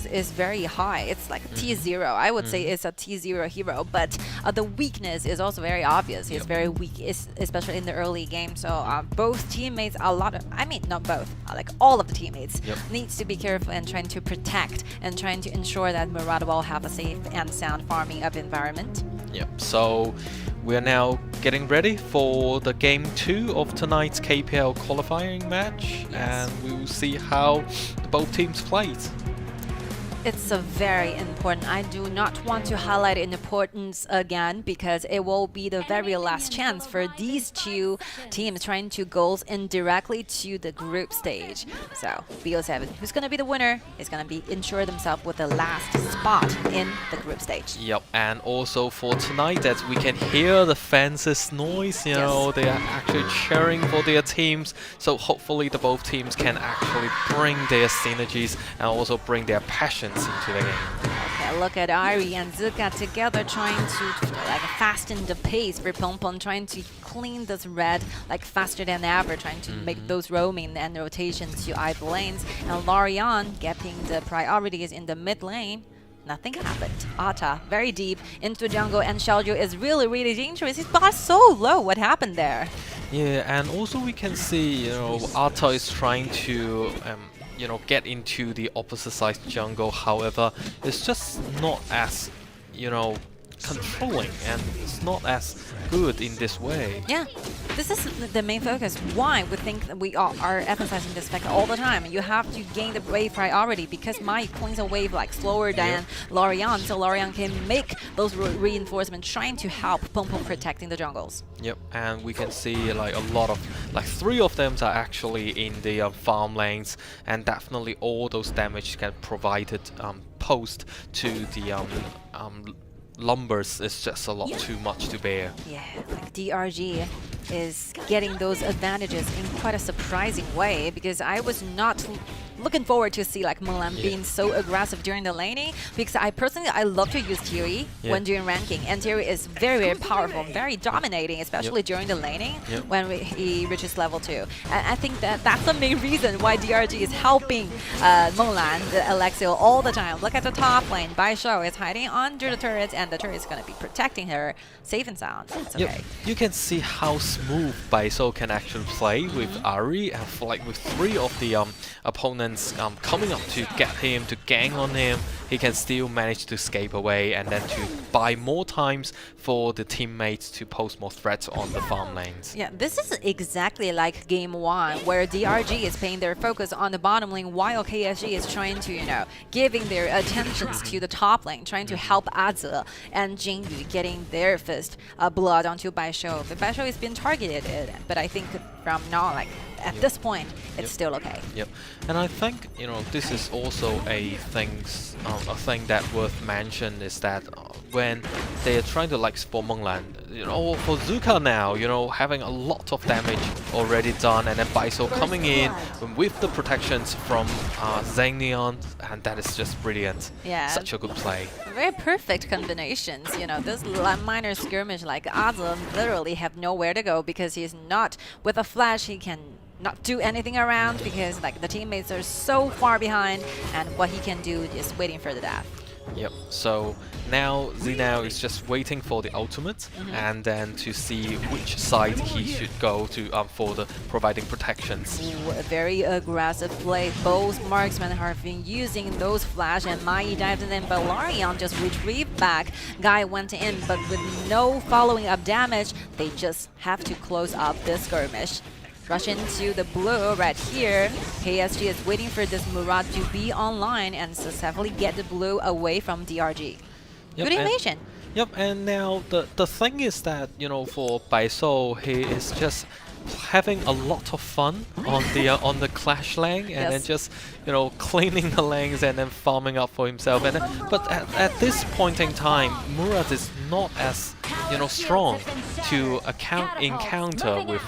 is very high. It's like a T0. I would say it's a T0 hero, but the weakness is also very obvious. He's very weak, especially in the early game. So both teammates, I mean, not both, like all of the teammates needs to be careful and trying to protect and trying to ensure that Murad will have a safe and sound farming up environment. Yep, so we are now getting ready for the game 2 of tonight's KPL qualifying match, and we will see how both teams played. It's a very important. I do not want to highlight importance again because it will be the very last chance for these two teams trying to goals in directly to the group stage. So BO7, who's going to be the winner, is going to be ensure themselves with the last spot in the group stage. Yep, and also for tonight, that we can hear the fans' noise. You know, they are actually cheering for their teams. So hopefully the both teams can actually bring their synergies and also bring their passion into the game. Okay, look at Ari and Zuka together trying to like fasten the pace for Pongpong, trying to clean this red like faster than ever, trying to make those roaming and rotations to either lanes. And Lorian getting the priorities in the mid lane. Nothing happened. Ata very deep into jungle, and Xiaoju is really dangerous. His bar so low. What happened there? Yeah, and also we can see, you know, Ata is trying to you know, get into the opposite side jungle. However, it's just not as, you know, controlling, and it's not as good in this way. Yeah, this is the main focus. Why we think that we are emphasizing this fact all the time. You have to gain the wave priority because my points a wave like slower than Lorian, so Lorian can make those reinforcements trying to help Pongpong protecting the jungles. Yep, and we can see like a lot of, like 3 of them are actually in the farm lanes, and definitely all those damage get provided post to the lumbers is just a lot too much to bear. Yeah, like DRG is getting those advantages in quite a surprising way, because I was not looking forward to see like Mulan being so aggressive during the laning, because I love to use Thierry when doing ranking, and Thierry is very powerful, very dominating, especially during the laning when he reaches level 2. And I think that's the main reason why DRG is helping Mulan, the Alexio, all the time. Look at the top lane. Baishou is hiding under the turrets, and the turret is going to be protecting her safe and sound. It's okay. You can see how smooth Baishou can actually play with Ari, and like with 3 of the opponents coming up to get him, to gang on him, he can still manage to escape away, and then to buy more times for the teammates to pose more threats on the farm lanes. Yeah, this is exactly like game 1, where DRG is paying their focus on the bottom lane, while KSG is trying to, you know, giving their attentions to the top lane, trying to help Aze and Jingyu getting their first blood onto Baishou. But Baishou has been targeted, but I think from now, like at this point, it's still okay. Yep, and I think, you know, this is also a thing that worth mention is that when they are trying to like for Menglan, you know, for Zuka now, you know, having a lot of damage already done, and then Baishou coming in with the protections from Zhengnian, and that is just brilliant. Yeah, such a good play. Very perfect combinations. You know, this minor skirmish, like Aze literally have nowhere to go because he's not with a flash. He can not do anything around because like the teammates are so far behind, and what he can do is waiting for the death. Yep, so now Zinao is just waiting for the ultimate and then to see which side he should go to for the providing protections. Ooh, a very aggressive play. Both marksmen have been using those flash, and Mai dived in, but Lorian just retrieved back. Guy went in, but with no following up damage, they just have to close up this skirmish. Rush into the blue right here. KSG is waiting for this Murad to be online and successfully get the blue away from DRG. Good animation. Yep, and now the thing is that, you know, for Baishou, he is just having a lot of fun on the clash lane, and then just, you know, cleaning the lanes and then farming up for himself. And then, but at this point in time, Murad is not as, you know, strong to encounter with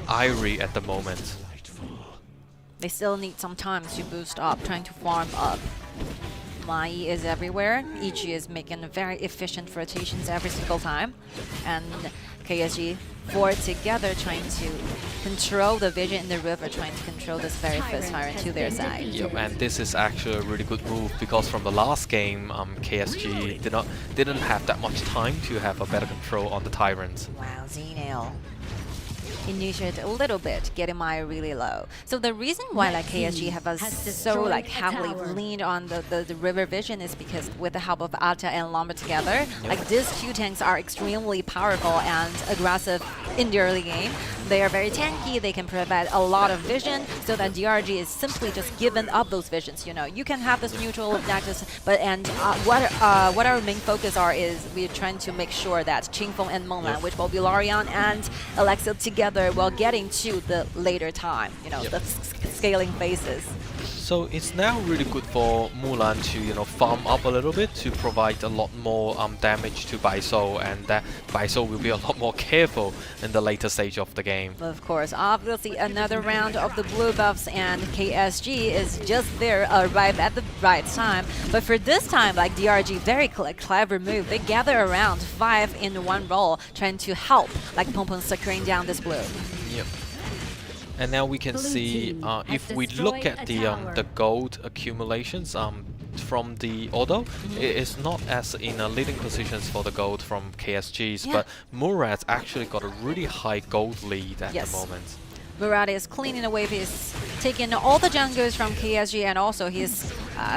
Irie at the moment. They still need some time to boost up, trying to farm up. Mai is everywhere. EG is making very efficient rotations every single time. And KSG, four together trying to control the vision in the river, trying to control this very first tyrant to their side. Yep, and this is actually a really good move because from the last game, KSG didn't have that much time to have a better control on the tyrants. Wow, Xenial initiate a little bit, getting Maya really low. So the reason why like KSG have us so like heavily leaned on the river vision is because with the help of Ata and Lomba together, like these two tanks are extremely powerful and aggressive in the early game. They are very tanky, they can provide a lot of vision, so that DRG is simply just giving up those visions. You know, you can have this neutral objectives, but what our main focus is we're trying to make sure that Qingfeng and Menglan, which will be Lorian and Alexia together, while getting to the later time, you know, the scaling phases. So it's now really good for Mulan to, farm up a little bit to provide a lot more damage to Baiso, and that Baiso will be a lot more careful in the later stage of the game. Of course, obviously another round of the blue buffs, and KSG is just there, arrived at the right time. But for this time, like DRG, very clever move. They gather around 5 in one roll, trying to help like Pongpong securing down this blue. Yep. And now we can see if we look at the gold accumulations from the auto, it is not as in leading positions for the gold from KSG's, but Murad's actually got a really high gold lead at the moment. Murad is cleaning away, he's taking all the junglers from KSG, and also he's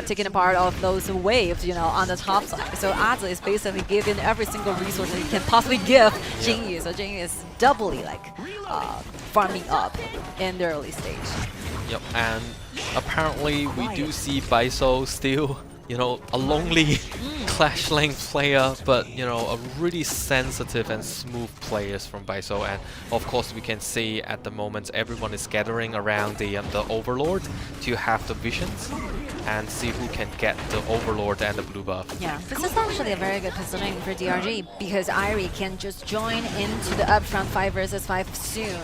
taking a part of those waves, on the top side. So Azi is basically giving every single resource that he can possibly give Jingyu. So Jingyu is doubly farming up in the early stage. Yep, and apparently we do see Baiso still, a lonely Clash lane player, but a really sensitive and smooth players from Baiso. And of course we can see at the moment everyone is gathering around the Overlord to have the visions and see who can get the Overlord and the blue buff. Yeah, this is actually a very good positioning for DRG, because Irie can just join into the upfront 5 versus 5 soon,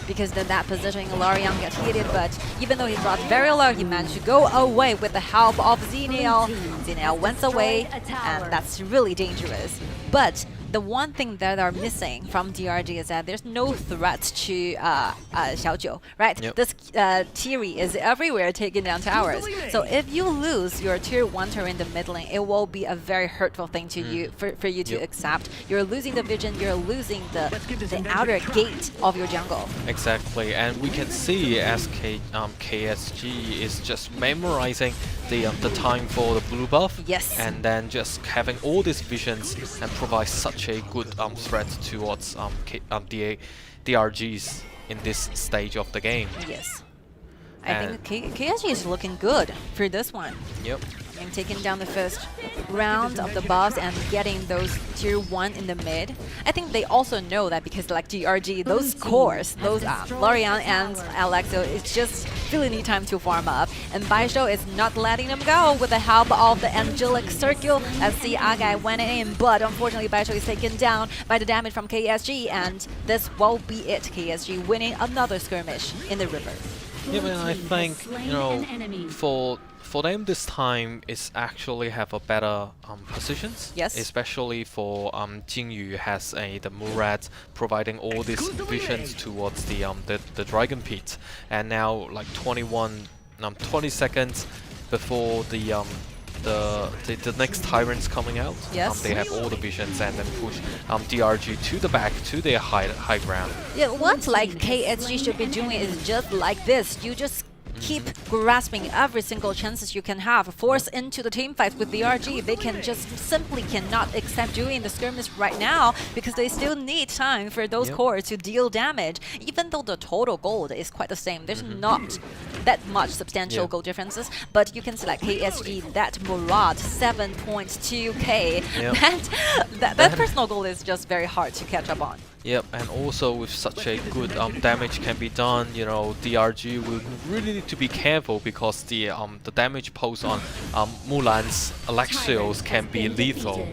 because then that positioning Lorian gets heated, but even though he dropped very low, he managed to go away with the help of Xenial. Xenial went away, and that's really dangerous. But the one thing that are missing from DRG is that there's no threat to Xiaojiu, right? Yep. This Tiri is everywhere taking down towers. So if you lose your tier 1 turret in the mid lane, it will be a very hurtful thing to you for you to accept. You're losing the vision, you're losing the outer gate of your jungle. Exactly, and we can see as KSG is just memorizing the time for the blue buff, and then just having all these visions and provide such a good threat towards DRGs in this stage of the game. Yes, I think KSG is looking good for this one. Yep. And taking down the first round of the buffs and getting those tier 1 in the mid. I think they also know that, because like DRG, those cores, those Lorian and Alexo, it's just really need time to farm up. And Baisho is not letting them go with the help of the Angelic Circle. Let's see, Agai went in, but unfortunately Baisho is taken down by the damage from KSG, and this will be it. KSG winning another skirmish in the river. Yeah, and I think, for them this time is actually have a better positions. Yes. Especially for Jingyu has the Murad providing all these visions towards the Dragon Pit, and now like 20 seconds before the next tyrant's coming out. They have all the visions and then push DRG to the back to their high ground. Yeah, what like KSG should be doing is just like this. You just keep grasping every single chances you can have, force into the team fight with DRG. They can just simply cannot accept doing the skirmish right now, because they still need time for those cores to deal damage. Even though the total gold is quite the same, there's not that much substantial gold differences, but you can see like KSG, that Murad 7.2k, that personal gold is just very hard to catch up on. Yep, and also with such a good damage can be done, DRG will really need to be careful, because the damage posed on Mulan's Alexios can be lethal.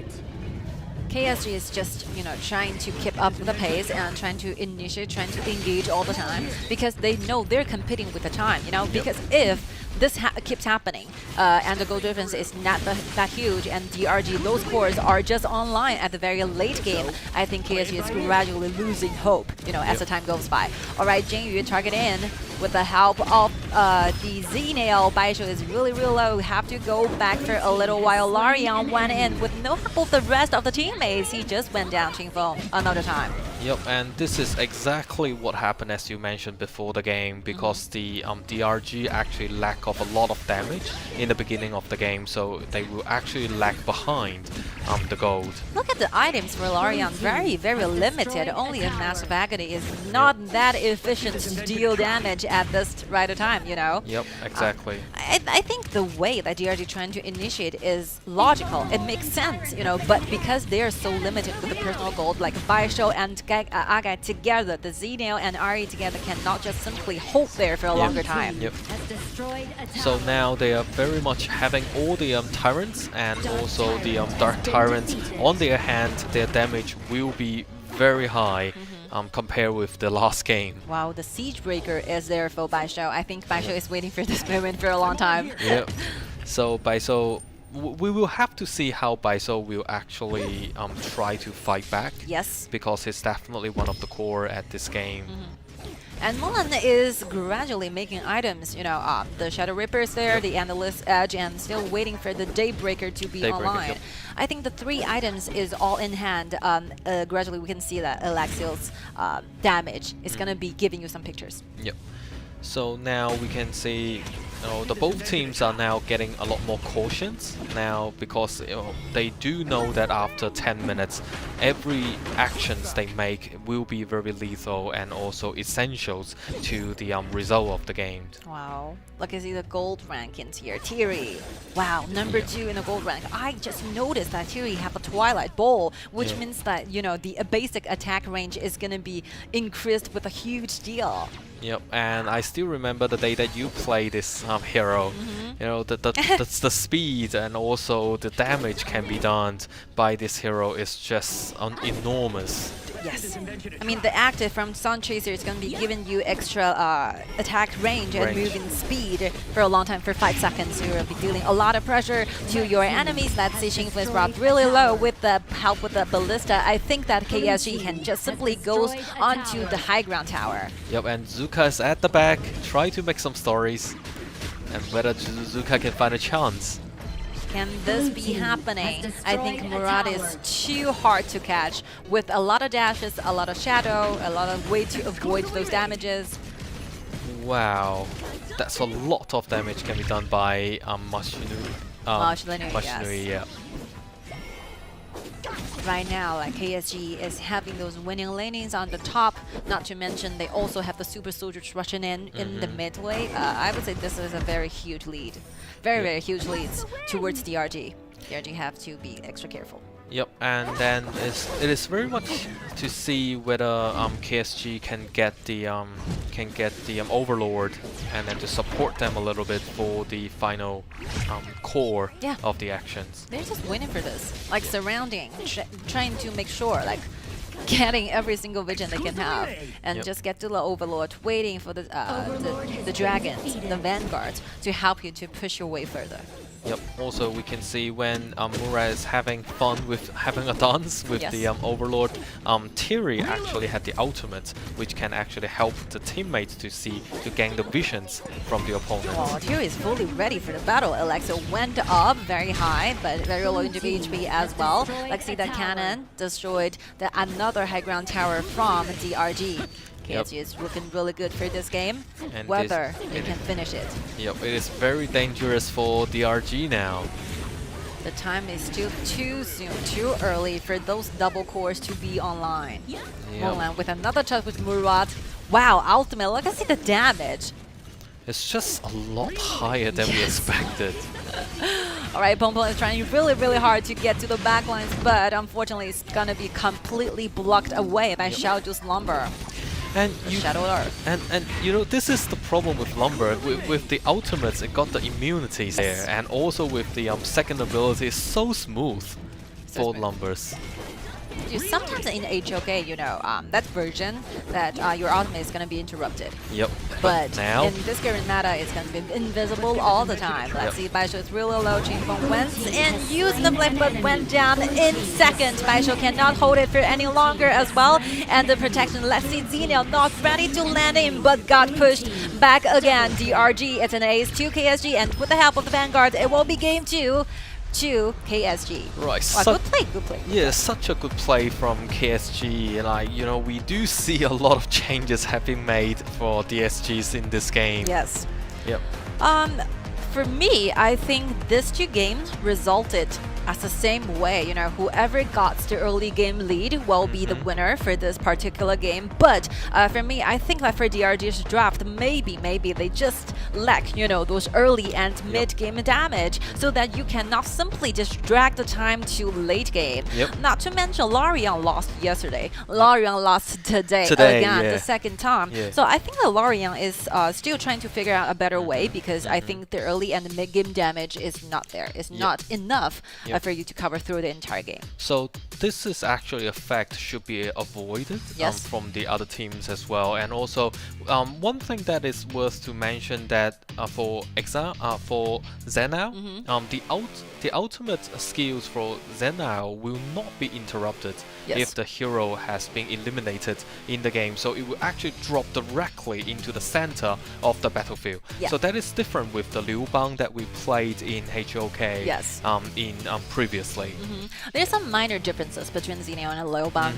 KSG is just, trying to keep up with the pace and trying to initiate, trying to engage all the time because they know they're competing with the time, because if this keeps happening and the goal difference is not that huge and DRG, those cores are just online at the very late game, I think KSG is gradually losing hope, as the time goes by. All right, Jinyu target in with the help of the Z-Nail. Baisho is really low. We have to go back for a little while. Larian went in with no help of the rest of the teammates. He just went down Qingfeng another time. Yep, and this is exactly what happened as you mentioned before the game, because the DRG actually lack of a lot of damage in the beginning of the game, so they will actually lag behind the gold. Look at the items for Larian, very limited. Only a Massive Agony is not that efficient to deal damage at this right time, Yep, exactly. I think the way that DRG trying to initiate is logical. It makes sense, but because they're so limited with the personal gold, like Baisho and Agai together, the Z-Nail and Ari together cannot just simply hold there for a longer time. Yep. So now they are very much having all the Tyrants and also the Dark Tyrants on their hand. Their damage will be very high compared with the last game. Wow, the Siege Breaker is there for Baisho. I think Baisho is waiting for this moment for a long time. Yep. So Baisho, we will have to see how Baisho will actually try to fight back. Yes. Because he's definitely one of the core at this game. And Mulan is gradually making items, the Shadow Ripper is there, the Endless Edge, and still waiting for the Daybreaker to be online. Yep. I think the 3 items is all in hand. Gradually we can see that Alexiel's damage is going to be giving you some pictures. Yep. So now we can see the both teams are now getting a lot more cautious now, because they do know that after 10 minutes every actions they make will be very lethal and also essentials to the result of the game. Wow, look at the gold rankings here. Thierry, wow, number 2 in the gold rank. I just noticed that Thierry have a Twilight Bowl, which means that the basic attack range is gonna be increased with a huge deal. Yep, and I still remember the day that you played this hero. The speed and also the damage can be done by this hero is just enormous. Yes. I mean, the active from Sun Chaser is going to be giving you extra attack range and moving speed for a long time, for 5 seconds. You will be dealing a lot of pressure to your enemies. That Xingfu is brought really low with the help with the Ballista. I think that KSG can just simply go onto the high ground tower. Yep, and Zuka is at the back, try to make some stories. And whether Zuka can find a chance. Can this be happening? I think Murat is too hard to catch with a lot of dashes, a lot of shadow, a lot of way to avoid those damages. Wow, that's a lot of damage can be done by Machinery, yeah. Right now, like KSG is having those winning lanings on the top. Not to mention, they also have the super soldiers rushing in the midway. I would say this is a very huge lead, very huge leads towards DRG. DRG have to be extra careful. Yep, and then it is very much to see whether KSG can get the Overlord, and then to support them a little bit for the final core of the actions. They're just waiting for this, like surrounding, trying to make sure, like getting every single vision they can have, and just get to the Overlord, waiting for the dragons, the vanguards, to help you to push your way further. Yep. Also, we can see when Murat is having fun with having a dance with the Overlord, Thierry actually had the ultimate, which can actually help the teammates to gain the visions from the opponent. Oh, Thierry is fully ready for the battle. Alexa went up very high, but very low into HP as well. Let's see that cannon destroyed another high ground tower from DRG. KSG is looking really good for this game, and whether they can finish it. Yep, it is very dangerous for DRG now. The time is still too soon, too early for those double cores to be online. Mulan with another touch with Murat. Wow, ultimate, look at the damage. It's just a lot higher than we expected. Alright, Pongpong is trying really hard to get to the backlines, but unfortunately it's gonna be completely blocked away by Xiaoju's Lumber. And this is the problem with Lumber. With the ultimates, it got the immunities there, and also with the second ability, it's so smooth for Lumbers. sometimes in HOK, that version that your ultimate is going to be interrupted. Yep. But now in this current meta, it's going to be invisible all the time. Let's see, Baisho is really low. Qingfeng went in, used the blink, but went down in second. Baisho cannot hold it for any longer as well. And the protection, let's see, Xenial not ready to land in, but got pushed back again. DRG, it's an ace to KSG, and with the help of the Vanguard, it will be game 2 to KSG. Right. Good play, good play. Yeah, such a good play from KSG. Like, we do see a lot of changes have been made for DSGs in this game. Yes. Yep. For me, I think these two games resulted as the same way. Whoever got the early game lead will be the winner for this particular game. But for me, I think that for DRG's draft, maybe they just lack, those early and mid-game damage, so that you cannot simply just drag the time to late game. Not to mention, Larian lost yesterday. Larian lost today again, the second time. So I think that Larian is still trying to figure out a better way, because I think the early and mid-game damage is not there. It's not enough for you to cover through the entire game. So this is actually a fact should be avoided from the other teams as well. And also, one thing that is worth to mention that for Zenao, the ultimate skills for Zenao will not be interrupted if the hero has been eliminated in the game. So it will actually drop directly into the center of the battlefield. So that is different with the Liu Bang that we played in HOK previously. There's some minor differences between Xenial and Liu Bang,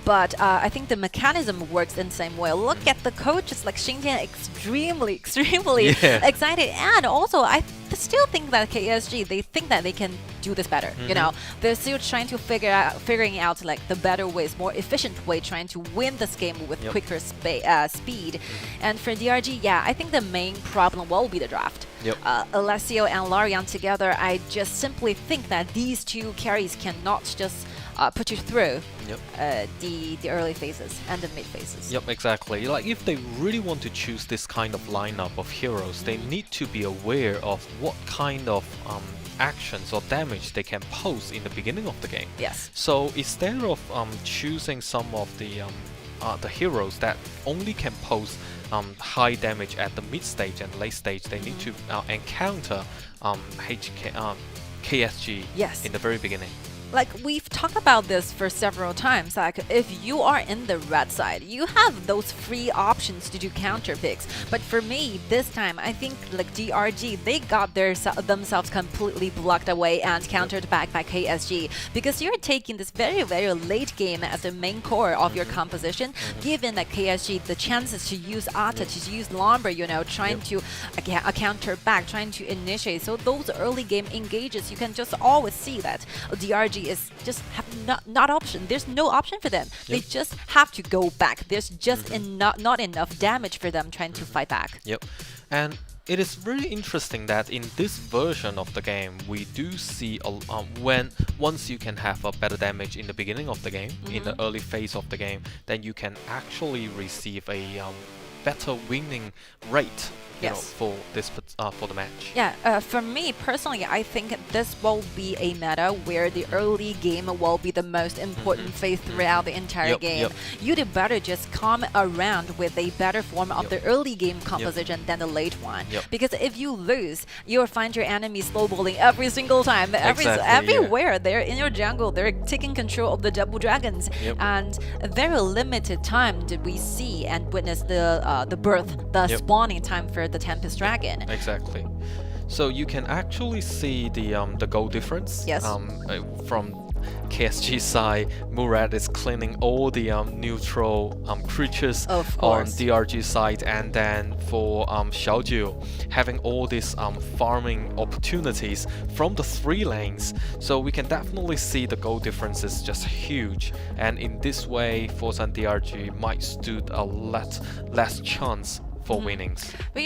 but I think the mechanism works in the same way. Look at the coaches like Xingtian, extremely excited, and also I still think that KSG, they think that they can do this better. They're still trying to figuring out like the better ways, more efficient way, trying to win this game with quicker speed. And for DRG, I think the main problem will be the draft. Alessio and Larian together, I just simply think that these two carries cannot just put you through the early phases and the mid phases. Exactly. Like, if they really want to choose this kind of lineup of heroes, they need to be aware of what kind of actions or damage they can pose in the beginning of the game. So instead of choosing some of the heroes that only can pose high damage at the mid stage and late stage, they need to encounter KSG in the very beginning. Like, we've talked about this for several times. Like, if you are in the red side, you have those free options to do counter picks. But for me, this time, I think like DRG, they got themselves completely blocked away and countered back by KSG, because you're taking this very late game as the main core of your composition. Given that KSG, the chances to use Ata, to use Lomber, trying to counter back, trying to initiate. So those early game engages, you can just always see that DRG is just not option. There's no option for them. They just have to go back. There's just not enough damage for them trying to fight back. And it is really interesting that in this version of the game, we do see once you can have a better damage in the beginning of the game, in the early phase of the game, then you can actually receive a better winning rate for the match. For me personally, I think this will be a meta where the early game will be the most important phase throughout the entire game. You'd better just come around with a better form of the early game composition than the late one. Because if you lose, you'll find your enemy snowballing every single time. Everywhere they're in your jungle, they're taking control of the double dragons. And a very limited time did we see and witness the birth, the spawning time for the Tempest Dragon. Exactly. So you can actually see the goal difference. From KSG side, Murad is cleaning all the neutral creatures on DRG side, and then for Xiaojiu having all these farming opportunities from the 3 lanes. So we can definitely see the goal difference is just huge, and in this way Foshan DRG might stood a lot less chance for winnings. But